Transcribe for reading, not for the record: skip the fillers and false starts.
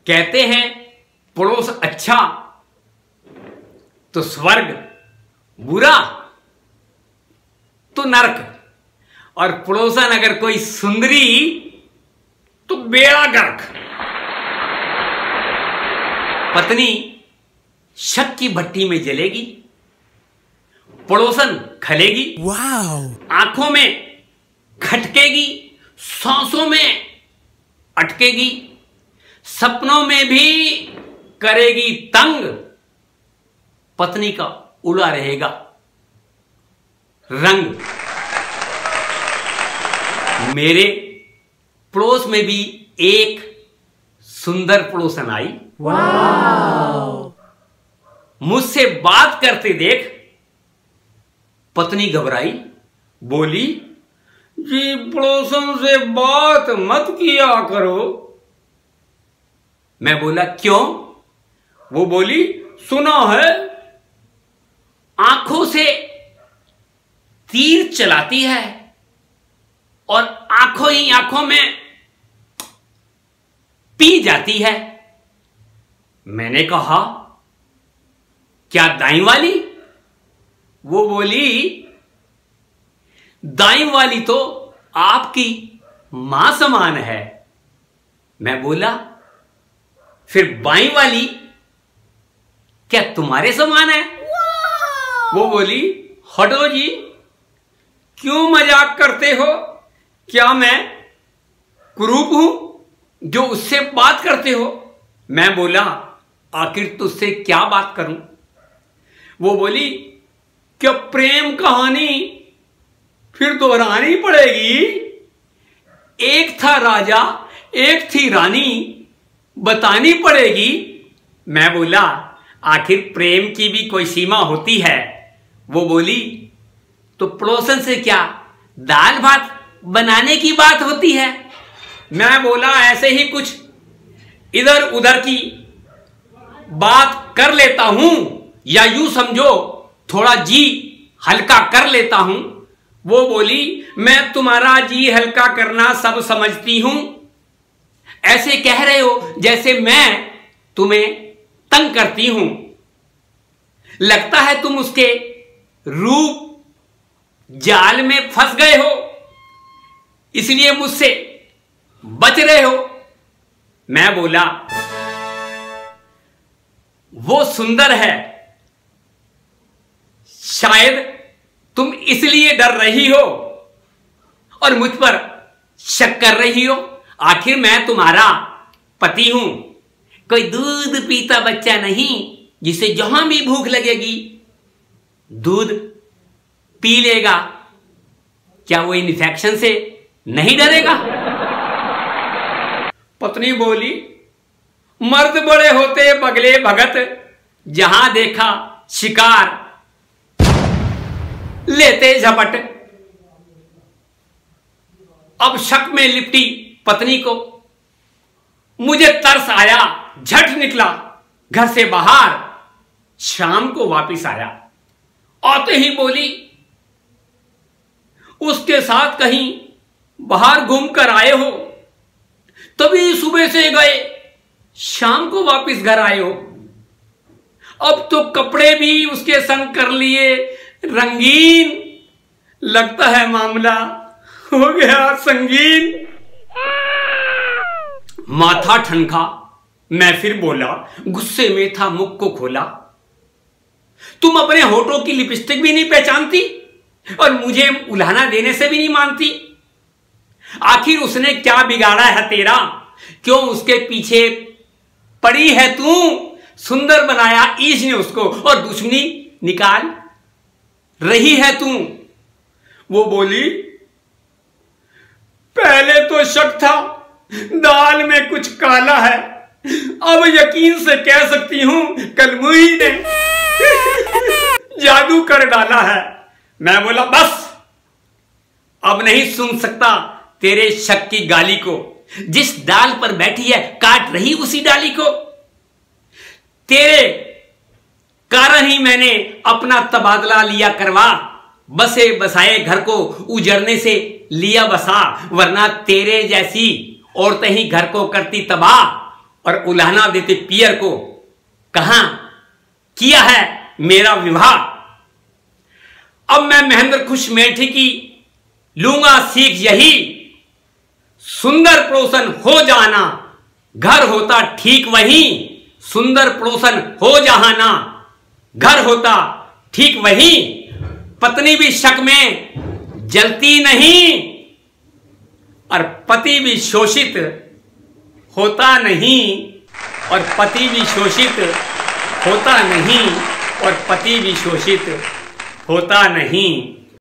कहते हैं पड़ोस अच्छा तो स्वर्ग, बुरा तो नरक, और पड़ोसन अगर कोई सुंदरी तो बेड़ा गर्क। पत्नी शक की भट्टी में जलेगी, पड़ोसन खलेगी, आंखों में खटकेगी, सांसों में अटकेगी, सपनों में भी करेगी तंग, पत्नी का उड़ा रहेगा रंग। मेरे पड़ोस में भी एक सुंदर पड़ोसन आई, मुझसे बात करते देख पत्नी घबराई, बोली जी पड़ोसन से बात मत किया करो। मैं बोला क्यों? वो बोली सुना है आंखों से तीर चलाती है और आंखों ही आंखों में पी जाती है। मैंने कहा क्या दाई वाली? वो बोली दाई वाली तो आपकी मां समान है। मैं बोला फिर बाई वाली क्या तुम्हारे समान है? वो बोली हटो जी, क्यों मजाक करते हो? क्या मैं कुरूप हूं जो उससे बात करते हो? मैं बोला आखिर तुझसे क्या बात करूं? वो बोली क्या प्रेम कहानी फिर दोहरानी पड़ेगी? एक था राजा एक थी रानी, बतानी पड़ेगी। मैं बोला आखिर प्रेम की भी कोई सीमा होती है। वो बोली तो पड़ोसन से क्या दाल भात बनाने की बात होती है? मैं बोला ऐसे ही कुछ इधर उधर की बात कर लेता हूं, या यूं समझो थोड़ा जी हल्का कर लेता हूं। वो बोली मैं तुम्हारा जी हल्का करना सब समझती हूं, ऐसे कह रहे हो जैसे मैं तुम्हें तंग करती हूं। लगता है तुम उसके रूप जाल में फंस गए हो, इसलिए मुझसे बच रहे हो। मैं बोला वो सुंदर है, शायद तुम इसलिए डर रही हो और मुझ पर शक कर रही हो। आखिर मैं तुम्हारा पति हूं, कोई दूध पीता बच्चा नहीं जिसे जहां भी भूख लगेगी दूध पी लेगा। क्या वो इन्फेक्शन से नहीं डरेगा? पत्नी बोली मर्द बड़े होते बगले भगत, जहां देखा शिकार लेते झपट। अब शक में लिपटी पत्नी को मुझे तरस आया, झट निकला घर से बाहर, शाम को वापिस आया। आते ही बोली उसके साथ कहीं बाहर घूम कर आए हो, तभी सुबह से गए शाम को वापिस घर आए हो। अब तो कपड़े भी उसके संग कर लिए रंगीन, लगता है मामला हो गया संगीन। माथा ठनका, मैं फिर बोला, गुस्से में था, मुख को खोला। तुम अपने होठों की लिपस्टिक भी नहीं पहचानती और मुझे उल्हाना देने से भी नहीं मानती। आखिर उसने क्या बिगाड़ा है तेरा? क्यों उसके पीछे पड़ी है तू? सुंदर बनाया ईश ने उसको और दुश्मनी निकाल रही है तू। वो बोली पहले तो शक था दाल में कुछ काला है, अब यकीन से कह सकती हूं कलमुही ने जादू कर डाला है। मैं बोला बस, अब नहीं सुन सकता तेरे शक की गाली को। जिस डाल पर बैठी है काट रही उसी डाली को। तेरे कारण ही मैंने अपना तबादला लिया करवा, बसे बसाए घर को उजड़ने से लिया बसा, वरना तेरे जैसी औरतें ही घर को करती तबाह और उलाहना देते पियर को, कहां किया है मेरा विवाह। अब मैं महेंद्र खुश मेठी की लूंगा सीख यही, सुंदर पड़ोसन हो जाना घर होता ठीक वहीं, सुंदर पड़ोसन हो जाना घर होता ठीक वहीं, पत्नी भी शक में जलती नहीं और पति भी शोषित होता नहीं, और पति भी शोषित होता नहीं, और पति भी शोषित होता नहीं।